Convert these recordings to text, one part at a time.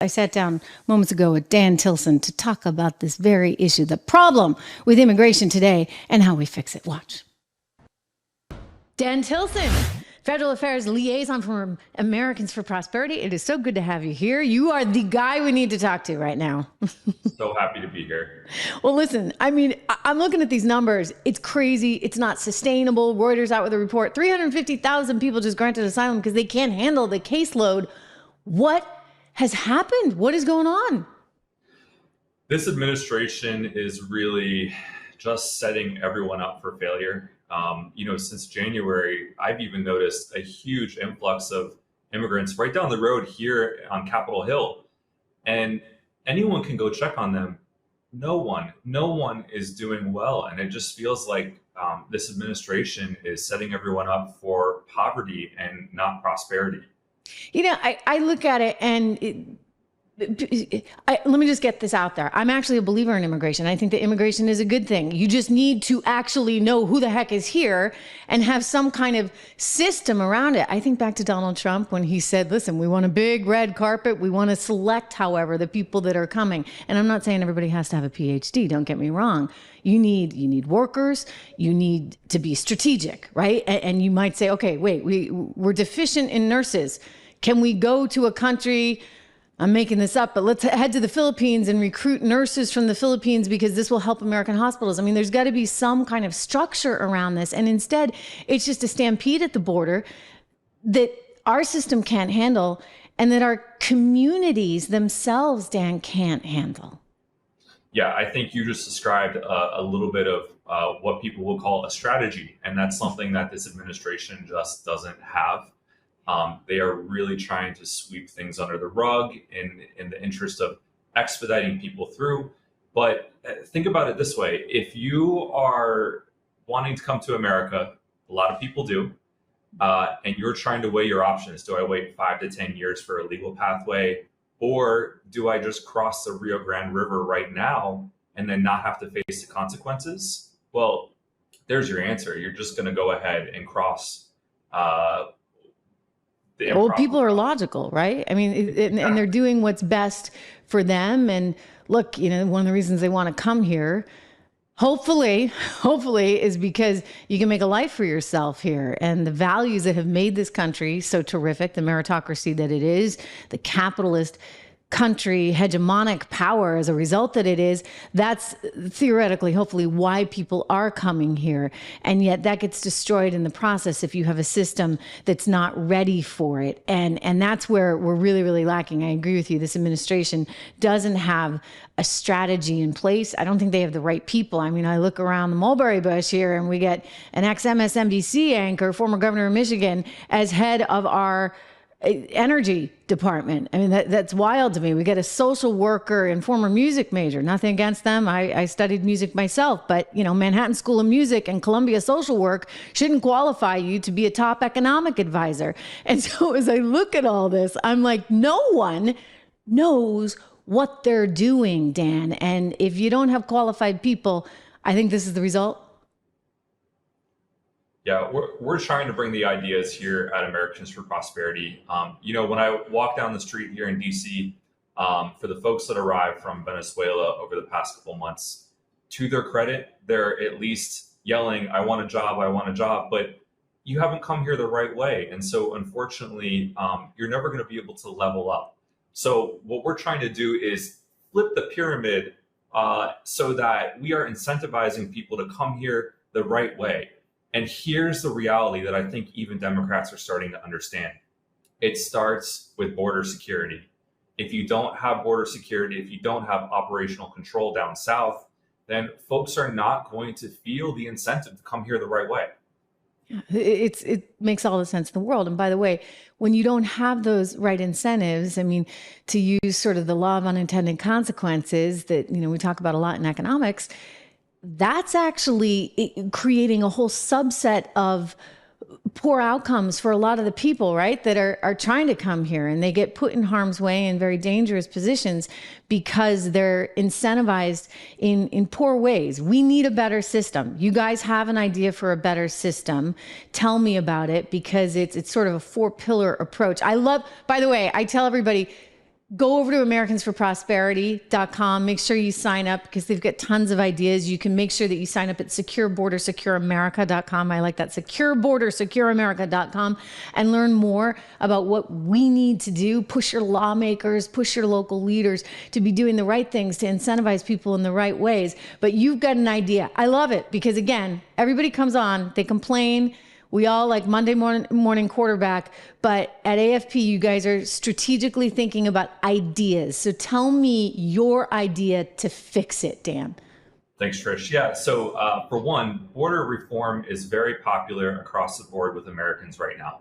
I sat down moments ago with Dan Tillson to talk about this very issue, the problem with immigration today and how we fix it. Watch. Dan Tillson, Federal Affairs Liaison for Americans for Prosperity. It is so good to have you here. You are the guy we need to talk to right now. So happy to be here. Well, listen, I mean, I'm looking at these numbers. It's crazy. It's not sustainable. Reuters out with a report. 350,000 people just granted asylum because they can't handle the caseload. What has happened? What is going on? This administration is really just setting everyone up for failure. Since January, I've even noticed a huge influx of immigrants right down the road here on Capitol Hill. And anyone can go check on them. No one is doing well. And it just feels like this administration is setting everyone up for poverty and not prosperity. You know, I look at it and let me just get this out there. I'm actually a believer in immigration. I think that immigration is a good thing. You just need to actually know who the heck is here and have some kind of system around it. I think back to Donald Trump when he said, listen, we want a big red carpet. We want to select, however, the people that are coming. And I'm not saying everybody has to have a PhD. Don't get me wrong. You need workers. You need to be strategic, right? And you might say, okay, wait, we're deficient in nurses. Can we go to a country? I'm making this up, but let's head to the Philippines and recruit nurses from the Philippines because this will help American hospitals. I mean, there's got to be some kind of structure around this. And instead, it's just a stampede at the border that our system can't handle and that our communities themselves, Dan, can't handle. Yeah, I think you just described a little bit of what people will call a strategy. And that's something that this administration just doesn't have. They are really trying to sweep things under the rug in the interest of expediting people through. But think about it this way. If you are wanting to come to America, a lot of people do, and you're trying to weigh your options. Do I wait 5 to 10 years for a legal pathway? Or do I just cross the Rio Grande River right now and then not have to face the consequences? Well, there's your answer. You're just going to go ahead and cross Well, people are logical, right? I mean, and they're doing what's best for them. And look, you know, one of the reasons they want to come here, hopefully, is because you can make a life for yourself here. And the values that have made this country so terrific, the meritocracy that it is, the capitalist country, hegemonic power as a result that it is, that's theoretically, hopefully, why people are coming here. And yet that gets destroyed in the process if you have a system that's not ready for it. And that's where we're really, really lacking. I agree with you. This administration doesn't have a strategy in place. I don't think they have the right people. I mean, I look around the mulberry bush here and we get an ex-MSNBC anchor, former governor of Michigan, as head of our energy department. I mean, that's wild to me. We get a social worker and former music major. Nothing against them. I studied music myself, but you know, Manhattan School of Music and Columbia Social Work shouldn't qualify you to be a top economic advisor. And so as I look at all this, I'm like, no one knows what they're doing, Dan. And if you don't have qualified people, I think this is the result. Yeah, we're trying to bring the ideas here at Americans for Prosperity. When I walk down the street here in DC, for the folks that arrived from Venezuela over the past couple months, to their credit, they're at least yelling, I want a job, but you haven't come here the right way. And so unfortunately, you're never going to be able to level up. So what we're trying to do is flip the pyramid so that we are incentivizing people to come here the right way. And here's the reality that I think even Democrats are starting to understand. It starts with border security. If you don't have border security, if you don't have operational control down south, then folks are not going to feel the incentive to come here the right way. It makes all the sense in the world. And by the way, when you don't have those right incentives, I mean, to use sort of the law of unintended consequences that, you know, we talk about a lot in economics, that's actually creating a whole subset of poor outcomes for a lot of the people, right, that are trying to come here, and they get put in harm's way in very dangerous positions because they're incentivized in poor ways. We need a better system. You guys have an idea for a better system. Tell me about it, because it's sort of a 4-pillar approach. By the way, I tell everybody, Go over to americansforprosperity.com. Make sure you sign up because they've got tons of ideas. You can make sure that you sign up at securebordersecureamerica.com. I like that. Securebordersecureamerica.com, and learn more about what we need to do. Push your lawmakers, push your local leaders to be doing the right things, to incentivize people in the right ways. But you've got an idea. I love it because, again, everybody comes on, they complain. We all like Monday morning quarterback, but at AFP, you guys are strategically thinking about ideas. So tell me your idea to fix it, Dan. Thanks, Trish. Yeah, so for one, border reform is very popular across the board with Americans right now.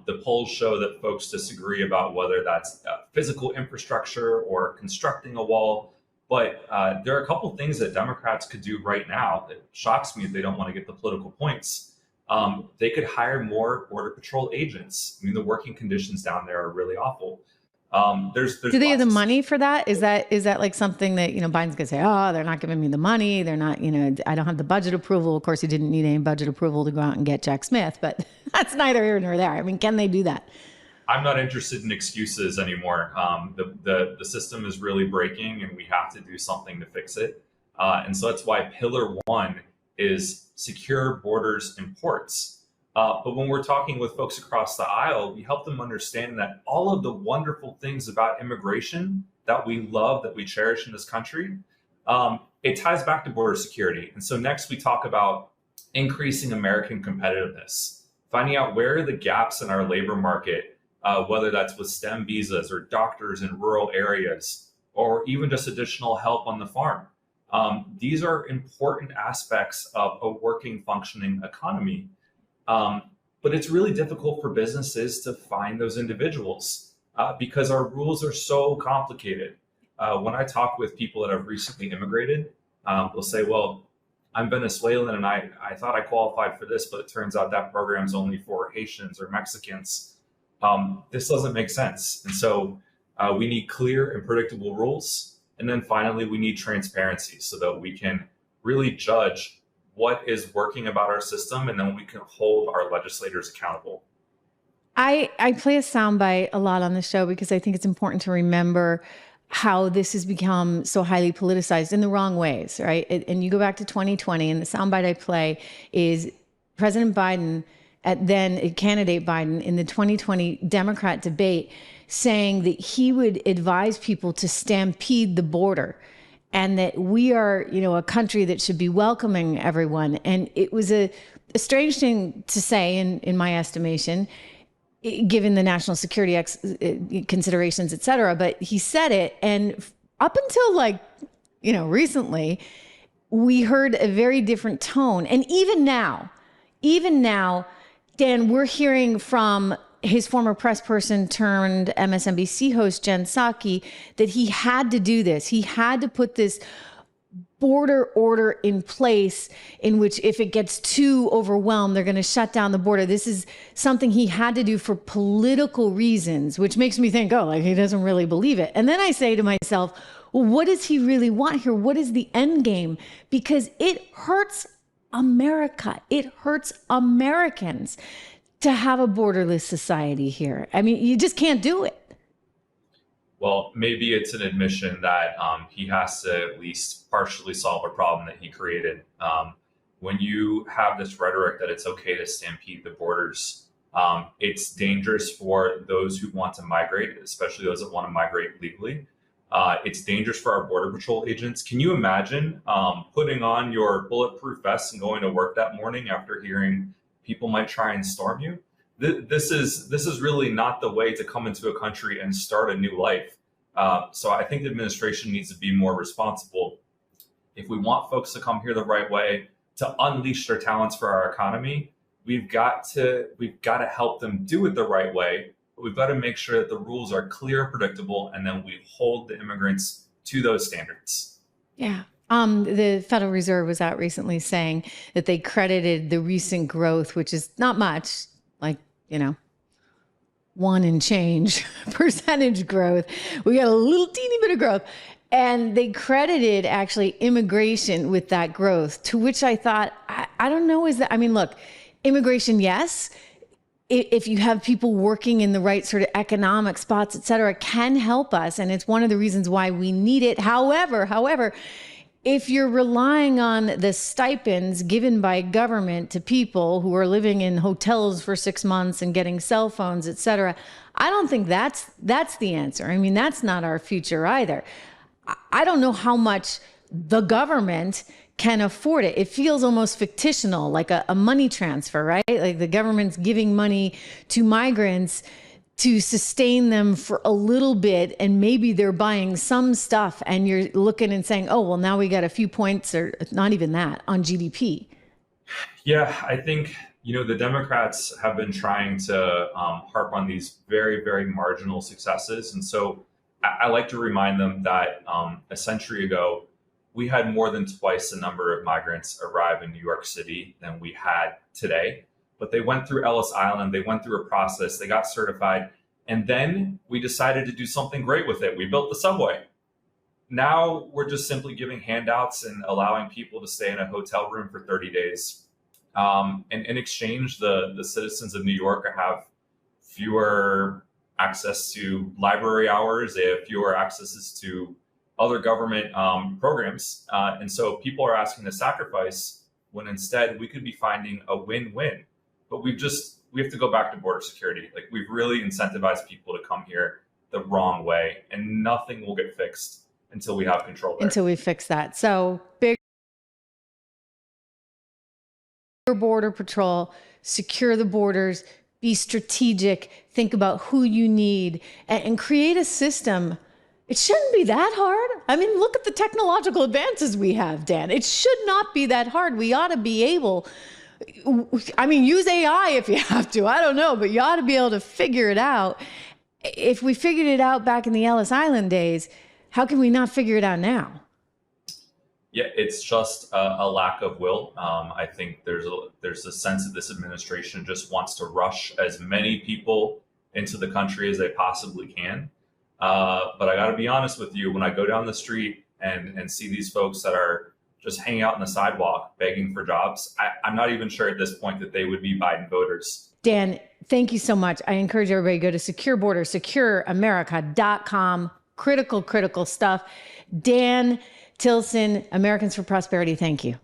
The polls show that folks disagree about whether that's physical infrastructure or constructing a wall. But there are a couple things that Democrats could do right now that shocks me if they don't want to get the political points. They could hire more Border Patrol agents. I mean, the working conditions down there are really awful. There's Do they have the money for that? Is that like something that, Biden's gonna say, oh, they're not giving me the money. They're not, I don't have the budget approval. Of course, he didn't need any budget approval to go out and get Jack Smith, but that's neither here nor there. I mean, can they do that? I'm not interested in excuses anymore. The system is really breaking and we have to do something to fix it. And so that's why pillar one is secure borders and ports. But when we're talking with folks across the aisle, we help them understand that all of the wonderful things about immigration that we love, that we cherish in this country, it ties back to border security. And so next we talk about increasing American competitiveness, finding out where are the gaps in our labor market, whether that's with STEM visas or doctors in rural areas, or even just additional help on the farm. These are important aspects of a working, functioning economy. But it's really difficult for businesses to find those individuals because our rules are so complicated. When I talk with people that have recently immigrated, they'll say, well, I'm Venezuelan and I thought I qualified for this, but it turns out that program's only for Haitians or Mexicans. This doesn't make sense. And so we need clear and predictable rules. And then finally, we need transparency so that we can really judge what is working about our system, and then we can hold our legislators accountable. I play a soundbite a lot on the show because I think it's important to remember how this has become so highly politicized in the wrong ways, right? And you go back to 2020, and the soundbite I play is President Biden, candidate Biden, in the 2020 Democrat debate, saying that he would advise people to stampede the border and that we are, a country that should be welcoming everyone. And it was a strange thing to say in my estimation, given the national security considerations, et cetera. But he said it. And up until recently, we heard a very different tone. And even now, Dan, we're hearing from his former press person turned MSNBC host, Jen Psaki, that he had to do this. He had to put this border order in place in which if it gets too overwhelmed, they're going to shut down the border. This is something he had to do for political reasons, which makes me think, he doesn't really believe it. And then I say to myself, well, what does he really want here? What is the end game? Because it hurts America. It hurts Americans to have a borderless society here. I mean, you just can't do it. Well, maybe it's an admission that he has to at least partially solve a problem that he created. When you have this rhetoric that it's okay to stampede the borders, it's dangerous for those who want to migrate, especially those that want to migrate legally. It's dangerous for our Border Patrol agents. Can you imagine putting on your bulletproof vest and going to work that morning after hearing people might try and storm you? This is really not the way to come into a country and start a new life. So I think the administration needs to be more responsible. If we want folks to come here the right way, to unleash their talents for our economy, we've got to help them do it the right way. But we've got to make sure that the rules are clear, predictable, and then we hold the immigrants to those standards. Yeah. The Federal Reserve was out recently saying that they credited the recent growth, which is not much, 1 and change percentage growth. We got a little teeny bit of growth. And they credited actually immigration with that growth, to which I thought, I don't know, look, immigration, yes. if you have people working in the right sort of economic spots, et cetera, can help us. And it's one of the reasons why we need it. However, if you're relying on the stipends given by government to people who are living in hotels for 6 months and getting cell phones, et cetera, I don't think that's the answer. I mean, that's not our future either. I don't know how much the government can afford it. It feels almost fictional, like a money transfer, right? Like the government's giving money to migrants to sustain them for a little bit, and maybe they're buying some stuff, and you're looking and saying, oh, well, now we got a few points, or not even that, on GDP. Yeah, I think, the Democrats have been trying to harp on these very, very marginal successes. And so I like to remind them that a century ago, we had more than twice the number of migrants arrive in New York City than we had today. But they went through Ellis Island, they went through a process, they got certified, and then we decided to do something great with it. We built the subway. Now we're just simply giving handouts and allowing people to stay in a hotel room for 30 days. And in exchange, the citizens of New York have fewer access to library hours, they have fewer accesses to other government programs. And so people are asking to sacrifice when instead we could be finding a win-win. But we have to go back to border security. Like, we've really incentivized people to come here the wrong way, and nothing will get fixed until we have control there. Until we fix that. So big border patrol, secure the borders, be strategic, think about who you need, and create a system. It shouldn't be that hard. I mean, look at the technological advances we have, Dan. It should not be that hard. We ought to be able, use AI if you have to. I don't know, but you ought to be able to figure it out. If we figured it out back in the Ellis Island days, how can we not figure it out now? Yeah, it's just a lack of will. I think there's a sense that this administration just wants to rush as many people into the country as they possibly can. But I got to be honest with you, when I go down the street and see these folks that are just hanging out on the sidewalk begging for jobs, I'm not even sure at this point that they would be Biden voters. Dan, thank you so much. I encourage everybody to go to Secure Border, secureamerica.com. Critical stuff. Dan Tillson, Americans for Prosperity, thank you.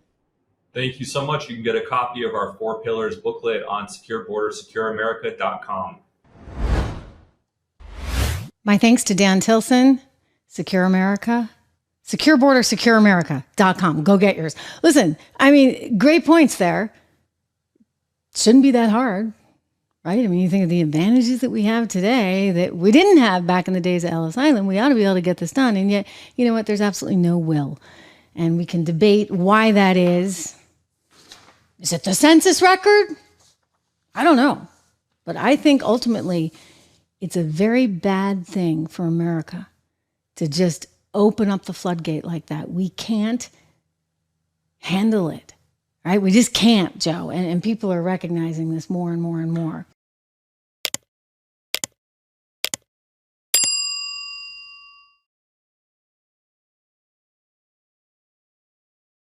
Thank you so much. You can get a copy of our 4 Pillars booklet on Secure Border, secureamerica.com. My thanks to Dan Tillson, Secure America, Secure Border, secureamerica.com. Go get yours. Listen, great points there. Shouldn't be that hard, right? You think of the advantages that we have today that we didn't have back in the days of Ellis Island. We ought to be able to get this done. And yet, you know what? There's absolutely no will. And we can debate why that is. Is it the census record? I don't know. But I think ultimately it's a very bad thing for America to just open up the floodgate like that. We can't handle it, right? We just can't, Joe. And people are recognizing this more and more and more.